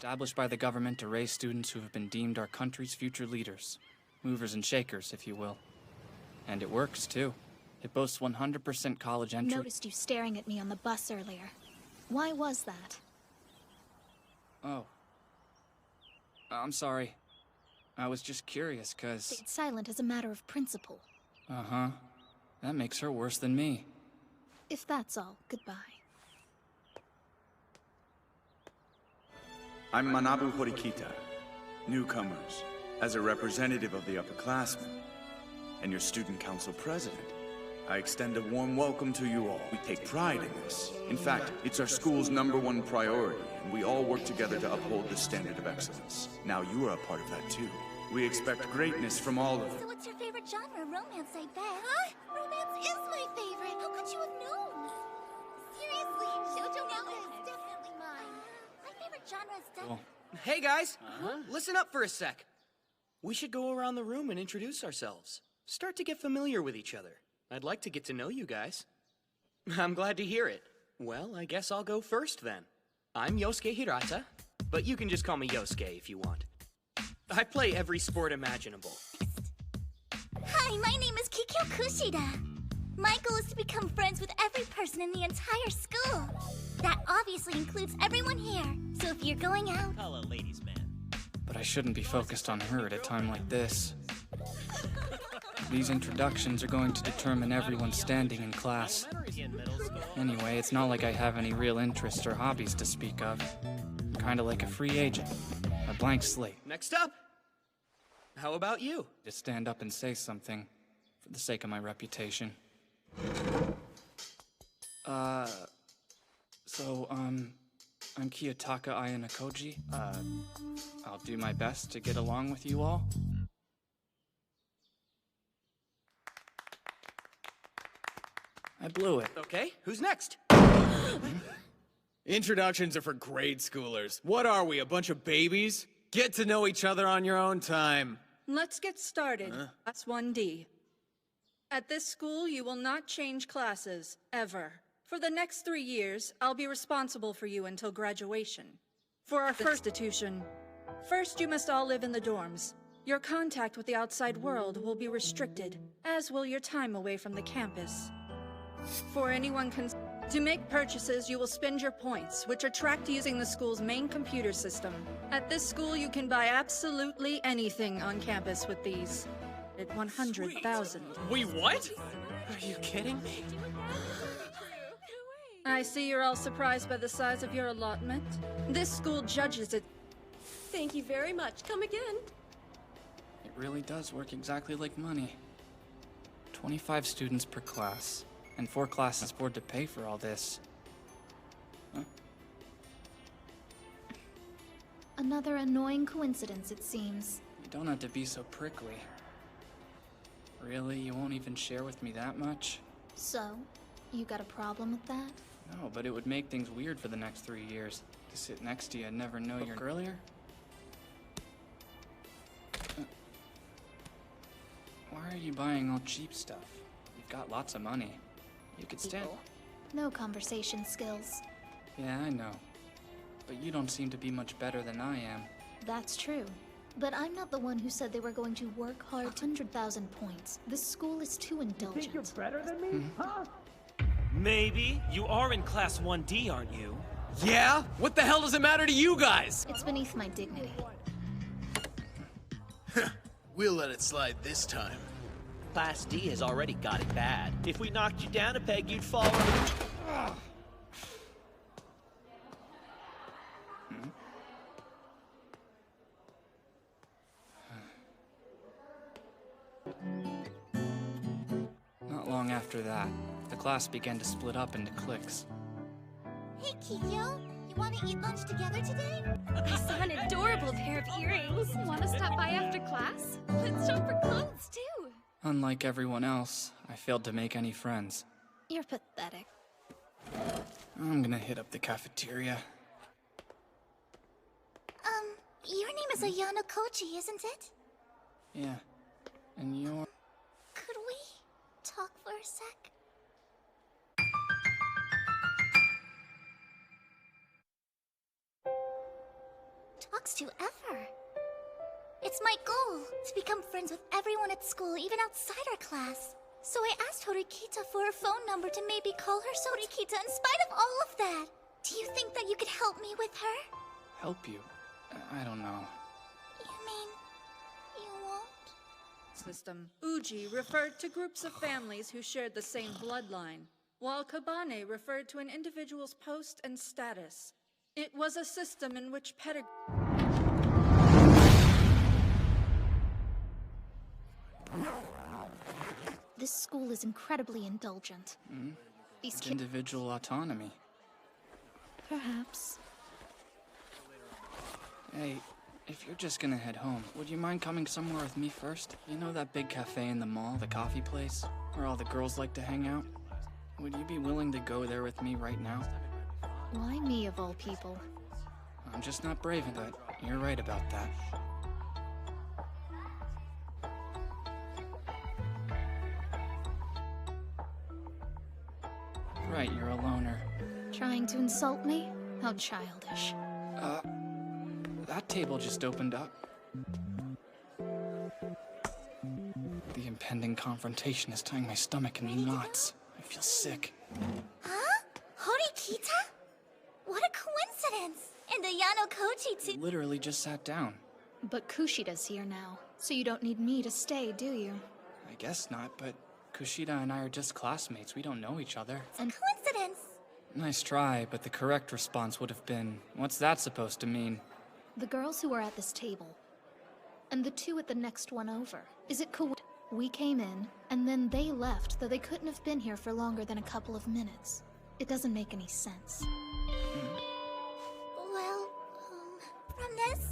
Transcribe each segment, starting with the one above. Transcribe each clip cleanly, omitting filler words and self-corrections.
established by the government to raise students who have been deemed our country's future leaders. Movers and shakers, if you will. And it works, too. It boasts 100% college entry. Noticed you staring at me on the bus earlier. Why was that? Oh. I'm sorry. I was just curious, 'cause... Stayed silent as a matter of principle. Uh-huh. That makes her worse than me. If that's all, goodbye. I'm Manabu Horikita, newcomers, as a representative of the upperclassmen, and your student council president. I extend a warm welcome to you all. We take pride in this. In fact, it's our school's #1 priority, and we all work together to uphold the standard of excellence. Now you are a part of that too. We expect greatness from all of you. So what's your favorite genre? Romance, I bet. Huh? Romance is my favorite. How could you have known? Seriously, shoujo manga is definitely mine. My favorite genre is definitely... Hey guys, listen up for a sec. We should go around the room and introduce ourselves. Start to get familiar with each other. I'd like to get to know you guys. I'm glad to hear it. Well, I guess I'll go first then. I'm Yosuke Hirata, but you can just call me Yosuke if you want. I play every sport imaginable. Hi, my name is Kikyo Kushida. My goal is to become friends with every person in the entire school. That obviously includes everyone here. So if you're going out... Hello, ladies man. But I shouldn't be focused on her at a time like this. These introductions are going to determine everyone's standing in class. Anyway, it's not like I have any real interests or hobbies to speak of. I'm kinda like a free agent. A blank slate. Next up, how about you? To stand up and say something, for the sake of my reputation. I'm Kiyotaka Ayanokoji. I'll do my best to get along with you all. I blew it. Okay, who's next? Introductions are for grade schoolers. What are we, a bunch of babies? Get to know each other on your own time. Let's get started. That's 1D. At this school, you will not change classes, ever. For the next 3 years, I'll be responsible for you until graduation. For our first institution, first you must all live in the dorms. Your contact with the outside world will be restricted, as will your time away from the campus. For anyone to make purchases, you will spend your points, which are tracked using the school's main computer system. At this school, you can buy absolutely anything on campus with these. At 100,000. Wait, what? Are you kidding me? I see you're all surprised by the size of your allotment. This school judges it. Thank you very much. Come again. It really does work exactly like money. 25 students per class, and 4 classes afford to pay for all this. Huh? Another annoying coincidence, it seems. You don't have to be so prickly. Really? You won't even share with me that much? So, you got a problem with that? No, but it would make things weird for the next 3 years. To sit next to you and never know you're earlier? Why are you buying all cheap stuff? You've got lots of money. You could stand... No conversation skills. Yeah, I know. But you don't seem to be much better than I am. That's true. But I'm not the one who said they were going to work hard. 100,000 points. This school is too indulgent. Think you're better than me? Huh? Maybe. You are in Class 1D, aren't you? Yeah? What the hell does it matter to you guys? It's beneath my dignity. We'll let it slide this time. Class D has already got it bad. If we knocked you down a peg, you'd fall over. Not long after that, the class began to split up into cliques. Hey, Kikyo. You want to eat lunch together today? I saw an adorable pair of earrings. Want to stop by after class? Let's shop for clothes, too. Unlike everyone else, I failed to make any friends. You're pathetic. I'm gonna hit up the cafeteria. Your name is Ayano Koji, isn't it? Yeah. And you're... Could we talk for a sec? talks to ever. It's my goal to become friends with everyone at school, even outside our class. So I asked Horikita for her phone number to maybe call her. So Horikita, in spite of all of that, do you think that you could help me with her? Help you? I don't know. You mean you won't? System. Uji referred to groups of families who shared the same bloodline, while Kabane referred to an individual's post and status. It was a system in which pedigree... This school is incredibly indulgent. These kids... Individual autonomy. Perhaps. Hey, if you're just gonna head home, would you mind coming somewhere with me first? You know that big cafe in the mall, the coffee place, where all the girls like to hang out? Would you be willing to go there with me right now? Why me of all people? I'm just not brave enough, but you're right about that. Right, you're a loner. Trying to insult me? How childish. That table just opened up. The impending confrontation is tying my stomach in knots. I feel sick. Huh? Horikita? What a coincidence! And Ayano Kochi too. Literally just sat down. But Kushida's here now, so you don't need me to stay, do you? I guess not, but Kushida and I are just classmates. We don't know each other. And coincidence! Nice try, but the correct response would have been, what's that supposed to mean? The girls who were at this table, and the two at the next one over. Is it cool? We came in, and then they left, though they couldn't have been here for longer than a couple of minutes. It doesn't make any sense. Well, from this?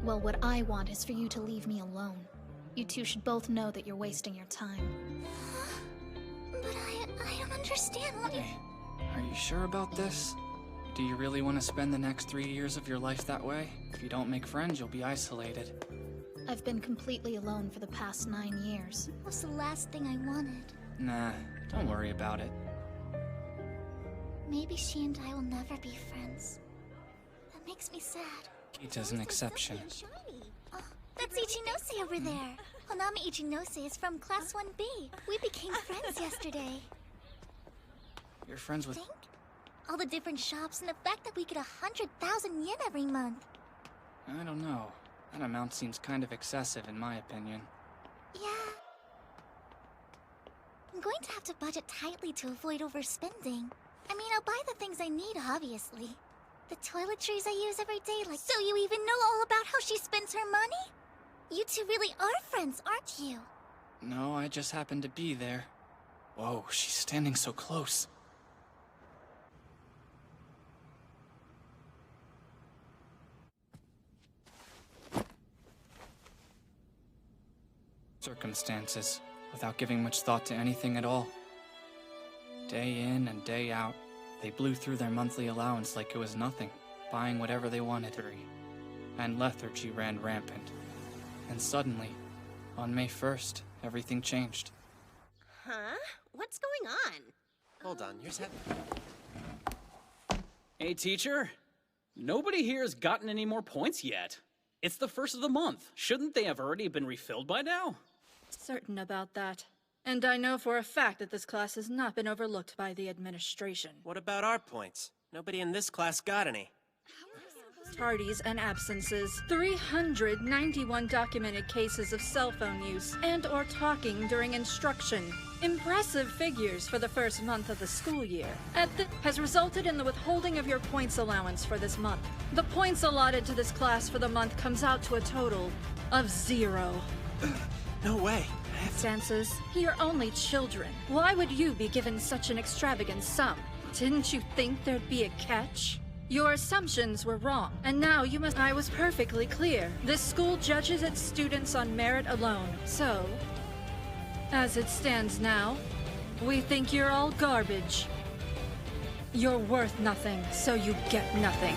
Well, what I want is for you to leave me alone. You two should both know that you're wasting your time. But I don't understand what you... Hey, are you sure about this? Do you really want to spend the next 3 years of your life that way? If you don't make friends, you'll be isolated. I've been completely alone for the past 9 years. That was the last thing I wanted. Nah, don't worry about it. Maybe she and I will never be friends. That makes me sad. Kita's an exception. Oh, that's Ichinose over there. Honami Ichinose is from Class 1B. We became friends yesterday. You're friends with... Think? All the different shops and the fact that we get 100,000 yen every month. I don't know. That amount seems kind of excessive in my opinion. Yeah. I'm going to have to budget tightly to avoid overspending. I mean, I'll buy the things I need, obviously. The toiletries I use every day, like... So you even know all about how she spends her money? You two really are friends, aren't you? No, I just happened to be there. Whoa, she's standing so close. Circumstances, without giving much thought to anything at all. Day in and day out, they blew through their monthly allowance like it was nothing, buying whatever they wanted. And lethargy ran rampant. And suddenly, on May 1st, everything changed. Huh? What's going on? Hold on, here's happening. Hey, teacher. Nobody here has gotten any more points yet. It's the first of the month. Shouldn't they have already been refilled by now? Certain about that. And I know for a fact that this class has not been overlooked by the administration. What about our points? Nobody in this class got any. Tardies and absences, 391 documented cases of cell phone use and or talking during instruction. Impressive figures for the first month of the school year. Has resulted in the withholding of your points allowance for this month. The points allotted to this class for the month comes out to a total of 0. No way. Circumstances, you're only children. Why would you be given such an extravagant sum? Didn't you think there'd be a catch? Your assumptions were wrong, and now you must... I was perfectly clear. This school judges its students on merit alone. So, as it stands now, we think you're all garbage. You're worth nothing, so you get nothing.